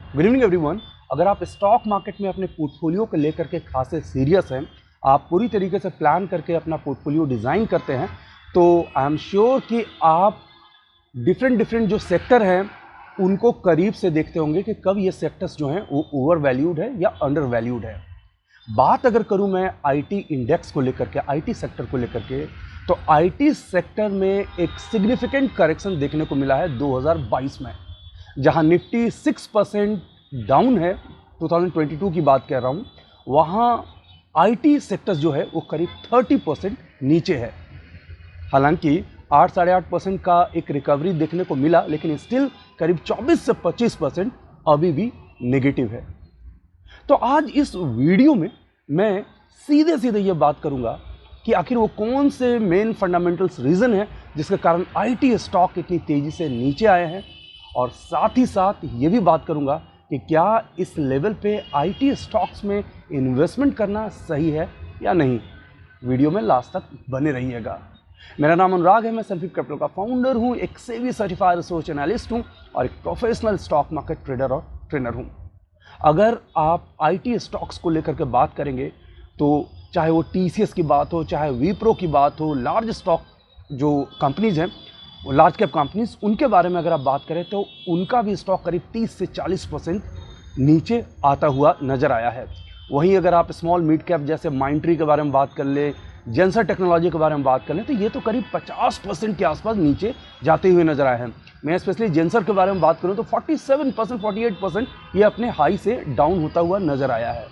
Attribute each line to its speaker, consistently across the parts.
Speaker 1: Good evening everyone. अगर आप stock market में अपने पोर्टफोलियो को लेकर के खासे सीरियस हैं, आप पूरी तरीके से प्लान करके अपना पोर्टफोलियो डिज़ाइन करते हैं, तो आई एम श्योर कि आप डिफरेंट जो सेक्टर हैं उनको करीब से देखते होंगे कि कब ये सेक्टर्स जो हैं वो ओवर वैल्यूड है या अंडर वैल्यूड है। बात अगर करूं मैं आईटी इंडेक्स को लेकर के, आईटी सेक्टर को लेकर के, तो आईटी सेक्टर में एक सिग्निफिकेंट करेक्शन देखने को मिला है 2022 में, जहां निफ्टी 6% डाउन है, 2022 की बात कर रहा हूं, वहां आईटी सेक्टर्स जो है वो करीब 30% नीचे है। हालांकि 8-8.5% का एक रिकवरी देखने को मिला, लेकिन स्टिल करीब 24 से 25% अभी भी नेगेटिव है। तो आज इस वीडियो में मैं सीधे ये बात करूंगा कि आखिर वो कौन से मेन फंडामेंटल्स रीजन है जिसके कारण आईटी स्टॉक इतनी तेजी से नीचे आए हैं, और साथ ही साथ ये भी बात करूंगा कि क्या इस लेवल पे आईटी स्टॉक्स में इन्वेस्टमेंट करना सही है या नहीं। वीडियो में लास्ट तक बने रहिएगा। मेरा नाम अनुराग है, मैं सेल्फी कैपिटल का फाउंडर हूं, एक सेबी सर्टिफाइड रिसर्च एनालिस्ट हूं और एक प्रोफेशनल स्टॉक मार्केट ट्रेडर और ट्रेनर हूं। अगर आप आईटी स्टॉक्स को लेकर के बात करेंगे तो चाहे वो टीसीएस की बात हो, चाहे विप्रो की बात हो, लार्ज स्टॉक जो कंपनीज हैं, वो लार्ज कैप कंपनीज, उनके बारे में अगर आप बात करें तो उनका भी स्टॉक करीब 30 से 40% नीचे आता हुआ नजर आया है। वहीं अगर आप स्मॉल मिड कैप जैसे माइंडट्री के बारे में बात कर ले, जेंसर टेक्नोलॉजी के बारे में बात कर लें, तो ये तो करीब 50% के आसपास नीचे जाते हुए नजर आए हैं। मैं स्पेशली जेंसर के बारे में बात करूं तो 47%, 48% ये अपने हाई से डाउन होता हुआ नजर आया है।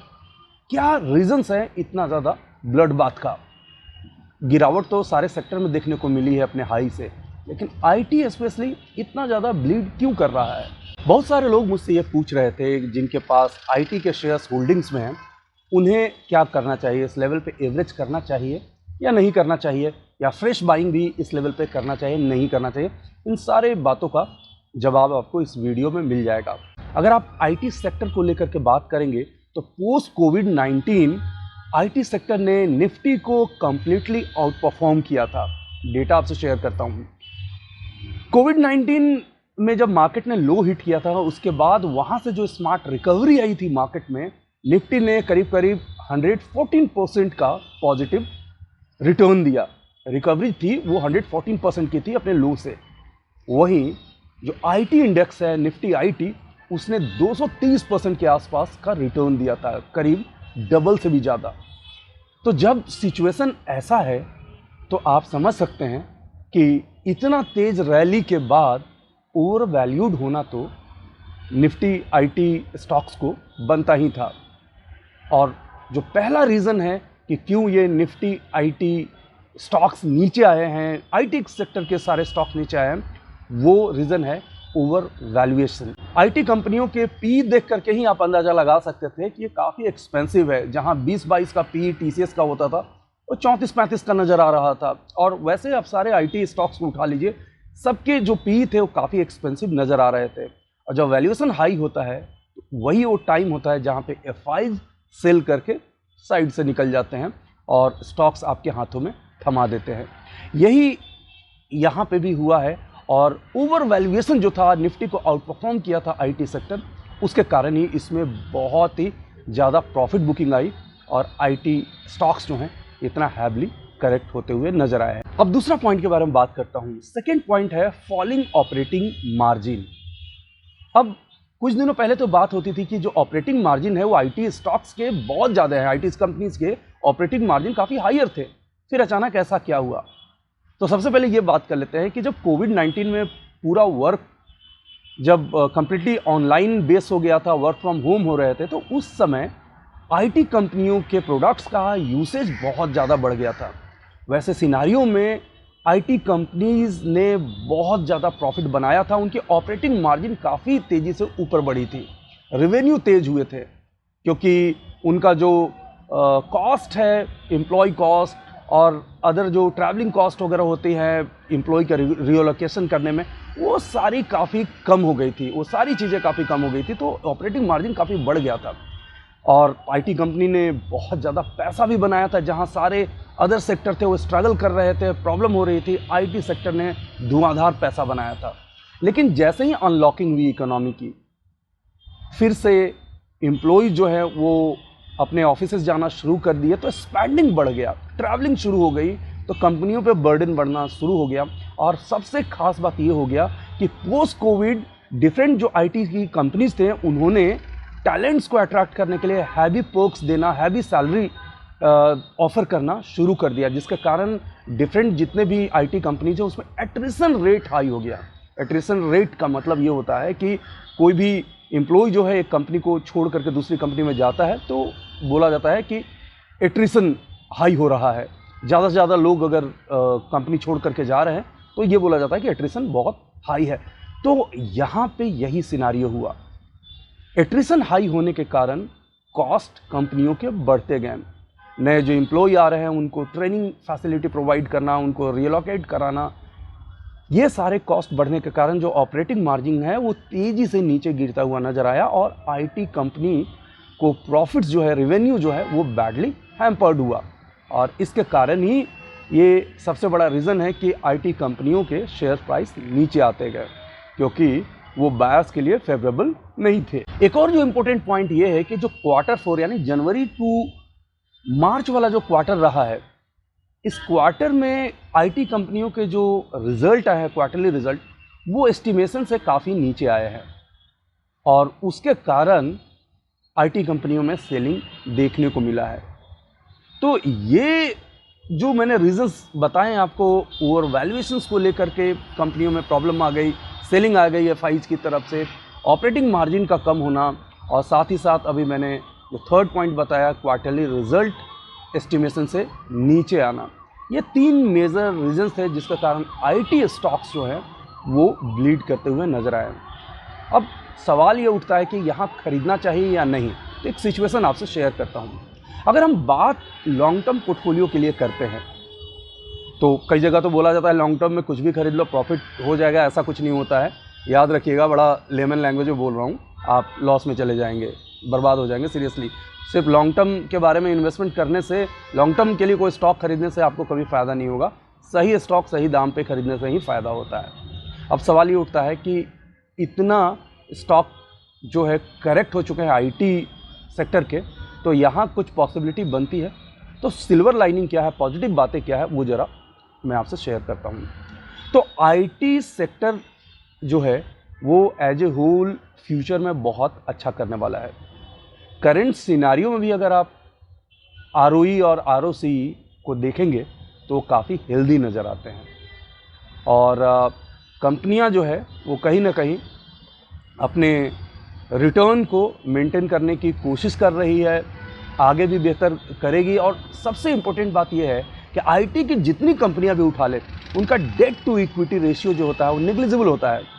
Speaker 1: क्या रीजंस है इतना ज़्यादा ब्लड बाथ का? गिरावट तो सारे सेक्टर में देखने को मिली है अपने हाई से, लेकिन आईटी स्पेशली इतना ज़्यादा ब्लीड क्यों कर रहा है? बहुत सारे लोग मुझसे ये पूछ रहे थे जिनके पास आईटी के शेयर्स होल्डिंग्स में हैं, उन्हें क्या करना चाहिए, इस लेवल पे एवरेज करना चाहिए या नहीं करना चाहिए, या फ्रेश बाइंग भी इस लेवल पे करना चाहिए नहीं करना चाहिए। इन सारे बातों का जवाब आपको इस वीडियो में मिल जाएगा। अगर आप आईटी सेक्टर को लेकर के बात करेंगे तो पोस्ट कोविड-19 आईटी सेक्टर ने निफ्टी को कंप्लीटली आउट परफॉर्म किया था। डेटा आपसे शेयर करता हूं। कोविड-19 में जब मार्केट ने लो हिट किया था, उसके बाद वहां से जो स्मार्ट रिकवरी आई थी मार्केट में, निफ्टी ने करीब 114% का पॉजिटिव रिटर्न दिया। रिकवरी थी वो 114% की थी अपने लो से। वहीं जो आईटी इंडेक्स है निफ्टी आईटी, उसने 230% के आसपास का रिटर्न दिया था, करीब डबल से भी ज़्यादा। तो जब सिचुएशन ऐसा है तो आप समझ सकते हैं कि इतना तेज रैली के बाद ओवर वैल्यूड होना तो निफ्टी आईटी स्टॉक्स को बनता ही था। और जो पहला रीज़न है कि क्यों ये निफ्टी आईटी स्टॉक्स नीचे आए हैं, आईटी सेक्टर के सारे स्टॉक्स नीचे आए हैं, वो रीज़न है ओवर वैल्यूएशन। आईटी कंपनियों के पी देख करके ही आप अंदाज़ा लगा सकते थे कि ये काफ़ी एक्सपेंसिव है। जहां 20-22 का पी टीसीएस का होता था, वो 34-35 का नज़र आ रहा था। और वैसे आप सारे आईटी स्टॉक्स को उठा लीजिए, सबके जो पी थे वो काफ़ी एक्सपेंसिव नज़र आ रहे थे। और जब वैल्यूएशन हाई होता है तो वही वो टाइम होता है जहाँ पे एफआईज सेल करके साइड से निकल जाते हैं और स्टॉक्स आपके हाथों में थमा देते हैं। यही यहाँ पे भी हुआ है, और ओवर वैल्यूएशन जो था, निफ्टी को आउट परफॉर्म किया था आईटी सेक्टर, उसके कारण ही इसमें बहुत ही ज़्यादा प्रॉफिट बुकिंग आई और आईटी स्टॉक्स जो हैं इतना हैवली करेक्ट होते हुए नजर आए हैं। अब दूसरा पॉइंट के बारे में बात करता हूँ। सेकेंड पॉइंट है फॉलिंग ऑपरेटिंग मार्जिन। अब कुछ दिनों पहले तो बात होती थी कि जो ऑपरेटिंग मार्जिन है वो आईटी स्टॉक्स के बहुत ज़्यादा है, आईटी कंपनीज के ऑपरेटिंग मार्जिन काफ़ी हायर थे। फिर अचानक ऐसा क्या हुआ? तो सबसे पहले ये बात कर लेते हैं कि जब कोविड-19 में पूरा वर्क जब कंप्लीटली ऑनलाइन बेस हो गया था, वर्क फ्रॉम होम हो रहे थे, तो उस समय आईटी कंपनियों के प्रोडक्ट्स का यूसेज बहुत ज़्यादा बढ़ गया था। वैसे सिनारियों में आईटी कंपनीज ने बहुत ज़्यादा प्रॉफिट बनाया था, उनकी ऑपरेटिंग मार्जिन काफ़ी तेज़ी से ऊपर बढ़ी थी, रेवेन्यू तेज हुए थे, क्योंकि उनका जो कॉस्ट है, एम्प्लॉय कॉस्ट और अदर जो ट्रैवलिंग कॉस्ट वगैरह होती है एम्प्लॉय का रिलोकेशन करने में, वो सारी काफ़ी कम हो गई थी, वो सारी चीज़ें काफ़ी कम हो गई थी, तो ऑपरेटिंग मार्जिन काफ़ी बढ़ गया था। और आईटी कंपनी ने बहुत ज़्यादा पैसा भी बनाया था। जहां सारे अदर सेक्टर थे वो स्ट्रगल कर रहे थे, प्रॉब्लम हो रही थी, आईटी सेक्टर ने धुआंधार पैसा बनाया था। लेकिन जैसे ही अनलॉकिंग हुई इकोनॉमी की, फिर से एम्प्लॉय जो है वो अपने ऑफिसेज जाना शुरू कर दिए, तो स्पेंडिंग बढ़ गया, ट्रैवलिंग शुरू हो गई, तो कंपनियों पे बर्डन बढ़ना शुरू हो गया। और सबसे खास बात ये हो गया कि पोस्ट कोविड डिफरेंट जो आईटी की कंपनीज थे उन्होंने टैलेंट्स को अट्रैक्ट करने के लिए हैवी पर्क्स देना, हैवी सैलरी ऑफर करना शुरू कर दिया, जिसके कारण डिफरेंट जितने भी आईटी कंपनीज हैं उसमें एट्रिशन रेट हाई हो गया। एट्रिशन रेट का मतलब ये होता है कि कोई भी एम्प्लॉय जो है एक कंपनी को छोड़ करके दूसरी कंपनी में जाता है तो बोला जाता है कि एट्रिशन हाई हो रहा है। ज़्यादा से ज़्यादा लोग अगर कंपनी छोड़ करके जा रहे हैं तो ये बोला जाता है कि एट्रिशन बहुत हाई है। तो यहाँ पे यही सिनारियो हुआ। एट्रिशन हाई होने के कारण कॉस्ट कंपनियों के बढ़ते गए। नए जो एम्प्लॉय आ रहे हैं उनको ट्रेनिंग फैसिलिटी प्रोवाइड करना, उनको रिलोकेट कराना, ये सारे कॉस्ट बढ़ने के कारण जो ऑपरेटिंग मार्जिन है वो तेज़ी से नीचे गिरता हुआ नजर आया और आईटी कंपनी को प्रॉफिट्स जो है, रेवेन्यू जो है वो बैडली हैम्पर्ड हुआ। और इसके कारण ही ये सबसे बड़ा रीज़न है कि आईटी कंपनियों के शेयर प्राइस नीचे आते गए, क्योंकि वो बायर्स के लिए फेवरेबल नहीं थे। एक और जो इम्पोर्टेंट पॉइंट ये है कि जो Q4 यानी जनवरी टू मार्च वाला जो क्वार्टर रहा है, इस क्वार्टर में आईटी कंपनियों के जो रिजल्ट आए हैं, क्वार्टरली रिजल्ट, वो एस्टिमेशन से काफ़ी नीचे आए हैं और उसके कारण आईटी कंपनियों में सेलिंग देखने को मिला है। तो ये जो मैंने रीजंस बताए आपको, ओवर वैल्यूएशंस को लेकर के कंपनियों में प्रॉब्लम आ गई, सेलिंग आ गई एफआईज की तरफ से, ऑपरेटिंग मार्जिन का कम होना, और साथ ही साथ अभी मैंने जो थर्ड पॉइंट बताया क्वार्टरली रिजल्ट एस्टिमेशन से नीचे आना, ये 3 मेजर रीजंस थे जिसके कारण आईटी स्टॉक्स जो है वो ब्लीड करते हुए नजर आए। अब सवाल ये उठता है कि यहाँ खरीदना चाहिए या नहीं। तो एक सिचुएशन आपसे शेयर करता हूँ। अगर हम बात लॉन्ग टर्म पोर्टफोलियो के लिए करते हैं तो कई जगह तो बोला जाता है लॉन्ग टर्म में कुछ भी खरीद लो प्रॉफिट हो जाएगा, ऐसा कुछ नहीं होता है। याद रखिएगा, बड़ा लेमन लैंग्वेज में बोल रहा हूँ, आप लॉस में चले जाएंगे, बर्बाद हो जाएंगे। सीरियसली, सिर्फ लॉन्ग टर्म के बारे में इन्वेस्टमेंट करने से, लॉन्ग टर्म के लिए कोई स्टॉक खरीदने से आपको कभी फ़ायदा नहीं होगा। सही स्टॉक सही दाम पे खरीदने से ही फ़ायदा होता है। अब सवाल ये उठता है कि इतना स्टॉक जो है करेक्ट हो चुके हैं आईटी सेक्टर के, तो यहाँ कुछ पॉसिबिलिटी बनती है। तो सिल्वर लाइनिंग क्या है, पॉजिटिव बातें क्या है, वो ज़रा मैं आपसे शेयर करता हूँ। तो आईटी सेक्टर जो है वो एज ए होल फ्यूचर में बहुत अच्छा करने वाला है। करंट सिनारियो में भी अगर आप आरओई और आरओसी को देखेंगे तो काफ़ी हेल्दी नज़र आते हैं और कंपनियां जो है वो कहीं ना कहीं अपने रिटर्न को मेंटेन करने की कोशिश कर रही है, आगे भी बेहतर करेगी। और सबसे इम्पोर्टेंट बात यह है कि आईटी की जितनी कंपनियां भी उठा ले, उनका डेट टू इक्विटी रेशियो जो होता है वो नेग्लिजिबल होता है।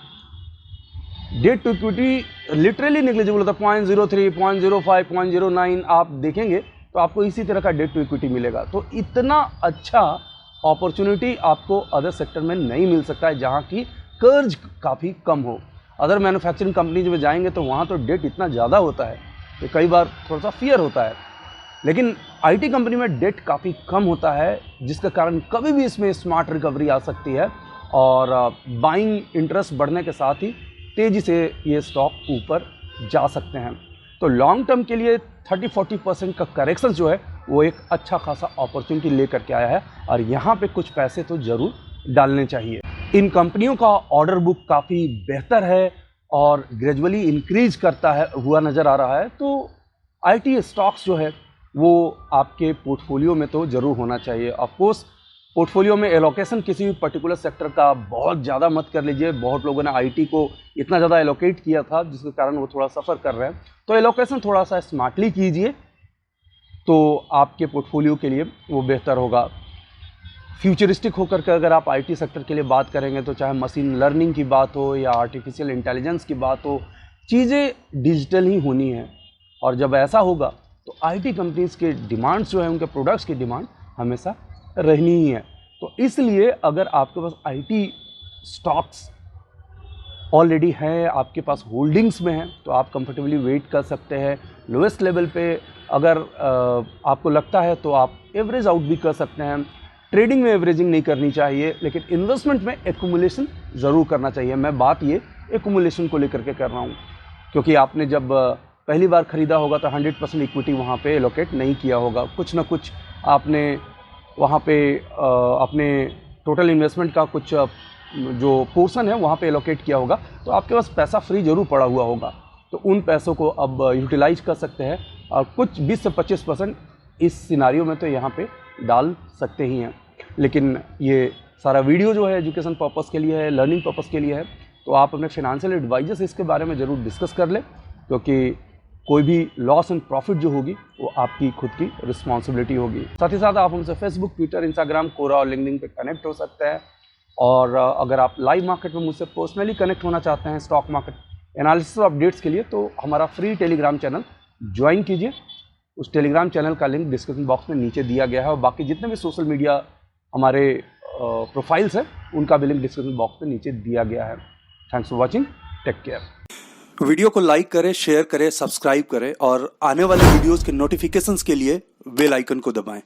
Speaker 1: Debt to equity literally negligible होता है, 0.03, 0.05, 0.09 आप देखेंगे तो आपको इसी तरह का डेट टू इक्विटी मिलेगा। तो इतना अच्छा अपॉर्चुनिटी आपको अदर सेक्टर में नहीं मिल सकता है जहाँ की कर्ज काफ़ी कम हो। अदर मैन्युफैक्चरिंग कंपनीज में जाएंगे तो वहाँ तो डेट इतना ज़्यादा होता है कि कई बार थोड़ा सा फियर होता है, लेकिन आईटी कंपनी में डेट काफ़ी कम होता है, जिसके कारण कभी भी इसमें स्मार्ट रिकवरी आ सकती है और बाइंग इंटरेस्ट बढ़ने के साथ ही तेज़ी से ये स्टॉक ऊपर जा सकते हैं। तो लॉन्ग टर्म के लिए 30-40% का करेक्शन जो है वो एक अच्छा खासा अपॉर्चुनिटी लेकर के आया है और यहाँ पे कुछ पैसे तो ज़रूर डालने चाहिए। इन कंपनियों का ऑर्डर बुक काफ़ी बेहतर है और ग्रेजुअली इंक्रीज करता है हुआ नज़र आ रहा है। तो आईटी स्टॉक्स जो है वो आपके पोर्टफोलियो में तो ज़रूर होना चाहिए। ऑफ कोर्स पोर्टफोलियो में एलोकेशन किसी भी पर्टिकुलर सेक्टर का बहुत ज़्यादा मत कर लीजिए। बहुत लोगों ने आईटी को इतना ज़्यादा एलोकेट किया था जिसके कारण वो थोड़ा सफ़र कर रहे हैं। तो एलोकेशन थोड़ा सा स्मार्टली कीजिए तो आपके पोर्टफोलियो के लिए वो बेहतर होगा। फ्यूचरिस्टिक होकर के अगर आप आईटी सेक्टर के लिए बात करेंगे तो चाहे मशीन लर्निंग की बात हो या आर्टिफिशियल इंटेलिजेंस की बात हो, चीज़ें डिजिटल ही होनी है। और जब ऐसा होगा तो आईटी कंपनीज के डिमांड्स जो है, उनके प्रोडक्ट्स की डिमांड हमेशा रहनी ही है। तो इसलिए अगर आपके पास आईटी स्टॉक्स ऑलरेडी है, आपके पास होल्डिंग्स में है, तो आप कंफर्टेबली वेट कर सकते हैं लोएस्ट लेवल पे। अगर आपको लगता है तो आप एवरेज आउट भी कर सकते हैं। ट्रेडिंग में एवरेजिंग नहीं करनी चाहिए, लेकिन इन्वेस्टमेंट में एक्यूमुलेशन ज़रूर करना चाहिए। मैं बात ये एक्यूमुलेशन को लेकर के कर रहा हूँ। क्योंकि आपने जब पहली बार ख़रीदा होगा तो 100% इक्विटी वहाँ पे एलोकेट नहीं किया होगा, कुछ ना कुछ आपने वहाँ पे अपने टोटल इन्वेस्टमेंट का कुछ जो पोर्शन है वहाँ पे एलोकेट किया होगा, तो आपके पास पैसा फ्री ज़रूर पड़ा हुआ होगा। तो उन पैसों को अब यूटिलाइज कर सकते हैं और कुछ 20 से 25% इस सिनारियो में तो यहाँ पे डाल सकते ही हैं। लेकिन ये सारा वीडियो जो है एजुकेशन पर्पस के लिए है, लर्निंग पर्पस के लिए है, तो आप अपने फाइनेंशियल एडवाइजर से इसके बारे में ज़रूर डिस्कस कर लें, क्योंकि कोई भी लॉस एंड प्रॉफिट जो होगी वो आपकी खुद की रिस्पॉन्सिबिलिटी होगी। साथ ही साथ आप हमसे फेसबुक, ट्विटर, इंस्टाग्राम, कोरा और लिंक्डइन पे कनेक्ट हो सकते हैं। और अगर आप लाइव मार्केट में मुझसे पर्सनली कनेक्ट होना चाहते हैं स्टॉक मार्केट एनालिसिस और अपडेट्स के लिए, तो हमारा फ्री टेलीग्राम चैनल ज्वाइन कीजिए। उस टेलीग्राम चैनल का लिंक डिस्क्रिप्शन बॉक्स में नीचे दिया गया है और बाकी जितने भी सोशल मीडिया हमारे प्रोफाइल्स हैं उनका भी लिंक डिस्क्रिप्शन बॉक्स में नीचे दिया गया है। Thanks for watching, take care.
Speaker 2: Video को लाइक करें, शेयर करें, सब्सक्राइब करें और आने वाले वीडियोस के नोटिफिकेशंस के लिए बेल आइकन को दबाएं।